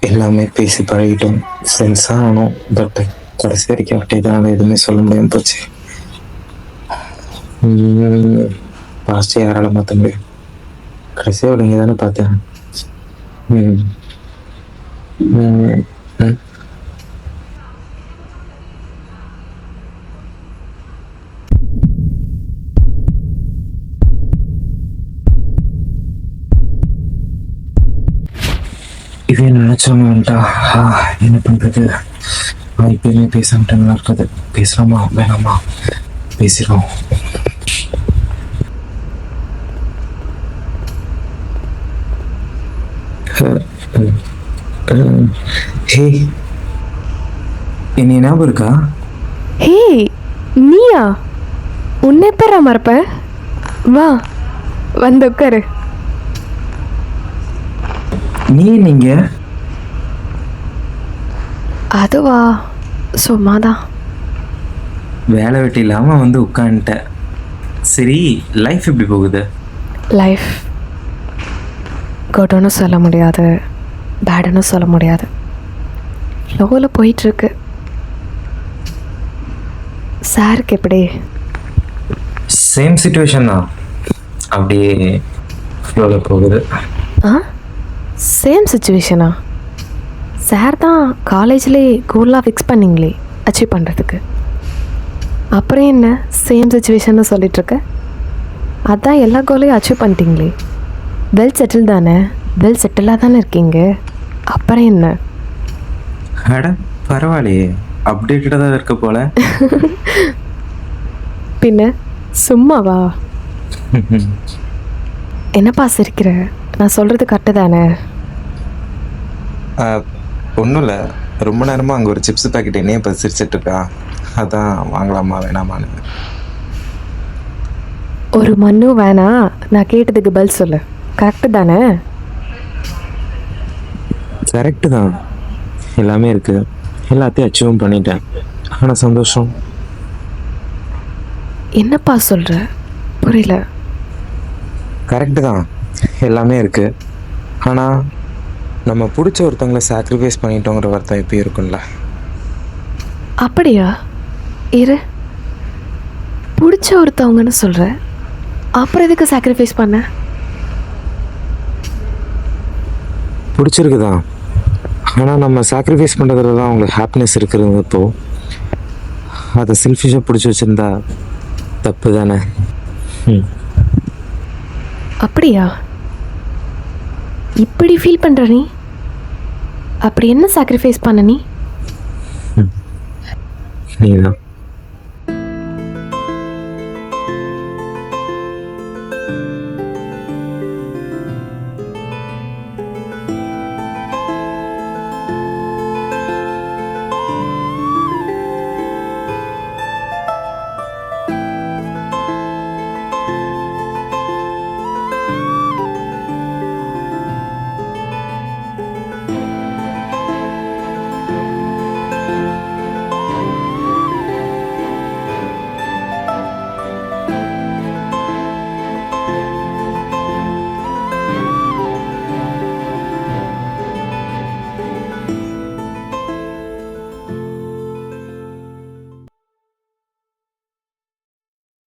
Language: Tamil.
எல்லாமே பேசி பழகிட்டோம், ஃப்ரெண்ட்ஸாக ஆனோம். பட் கடைசி வரைக்கும் அவர்கிட்ட எதுவுமே சொல்ல முடியாமல் போச்சு. பாஸ்ட்டு யாரால மாற்ற முடியும்? கடைசியாக அவள் இங்கே தானே பார்த்தேன். இதே நினைச்சவங்க வந்துட்டா என்ன பண்றது? இப்பயுமே பேசாமட்டு நல்லா இருக்காது. பேசலாமா வேணாமா? பேசிடுவோம். ஹே, என்ன ஞாபகம் இருக்கா? ஹே, நீயா? உன்னை பேரா மறப்ப? வா வந்து உட்காரு. நீங்க அதுவா, சும்மாதான். வேலை வெட்டி இல்லாமல் வந்து உட்காந்துட்ட. சரி, லைஃப் எப்படி போகுது? லைஃப் குட்னு சொல்ல முடியாது, பேடுன்னு சொல்ல முடியாது. லோவில் போயிட்டுருக்கு. சாருக்கு எப்படி? சேம் சிச்சுவேஷன் தான், அப்படியே ஃப்ளோவில் போகுது. சேம் சுச்சுவேஷனா? சார் தான் காலேஜ்லேயே கோல்லாம் ஃபிக்ஸ் பண்ணிங்களே அச்சீவ் பண்ணுறதுக்கு. அப்புறம் என்ன சேம் சுச்சுவேஷன்னு சொல்லிகிட்ருக்க? அதான் எல்லா கோலையும் அச்சீவ் பண்ணிட்டீங்களே. வெல் செட்டில் தானே, வெல் செட்டிலாக தானே இருக்கீங்க. அப்புறம் என்ன? அட பரவாயில்லையே, அப்டேட்டடாக தான் இருக்க போல. பின்ன சும்மாவா? என்னப்பா சிரிக்கிற? நான் சொல்கிறது கரெக்டு தானே? ஒன்றும் இல்லை, ரொம்ப நேரமாக அங்கே ஒரு சிப்ஸ் பேக்கெட் என்னையே இப்போ சிரிச்சிட்ருக்கா. அதான் வாங்கலாமா வேணாமான்னு. ஒரு மண்ணும் வேணாம், நான் கேட்டதுக்கு பதில் சொல்லு. கரெக்டு தானே? கரெக்டு தான், எல்லாமே இருக்குது, எல்லாத்தையும் அச்சீவும் பண்ணிட்டேன். ஆனால் சந்தோஷம்? என்னப்பா சொல்கிற? புரியல. கரெக்டு தான், எல்லாமே இருக்குது. ஆனால் நம்ம பிடிச்ச ஒருத்தவங்களை சாக்ரிஃபைஸ் பண்ணிட்டோங்கிற வருத்தம் எப்பயும் இருக்கும்ல. அப்படியா? இரு, பிடிச்ச ஒருத்தவங்கன்னு சொல்கிற, அப்புறம் எதுக்கு சாக்ரிஃபைஸ் பண்ண? பிடிச்சிருக்குதான், ஆனால் நம்ம சாக்ரிஃபைஸ் பண்ணுறதுல தான் அவங்களுக்கு ஹாப்பினஸ் இருக்கிறது. இப்போது அதை செல்ஃபிஷாக பிடிச்சி வச்சுருந்தா தப்பு தானே? அப்படியா? இப்படி ஃபீல் பண்ணுற நீ? அப்படி என்ன சாக்ரிஃபைஸ் பண்ண நீ? நீதான்.